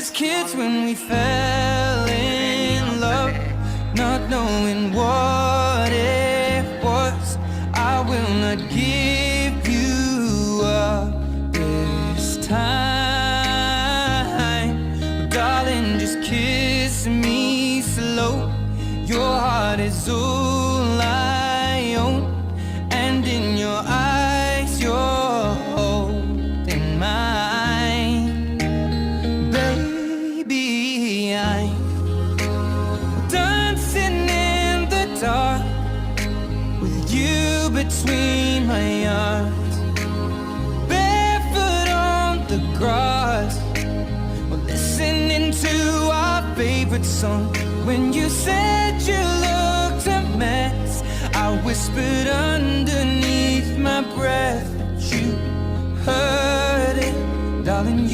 as kids when we fell in love, not knowing what it was. I will not give you up this time, darling, just kiss me slow. Your heart is all I own, and in your eyes you're holding mine. Baby, I'm dancing in the dark with you between my arms, barefoot on the grass, we're listening to our favorite song. When you said you looked a mess, I whispered underneath my breath, but you heard it, darling.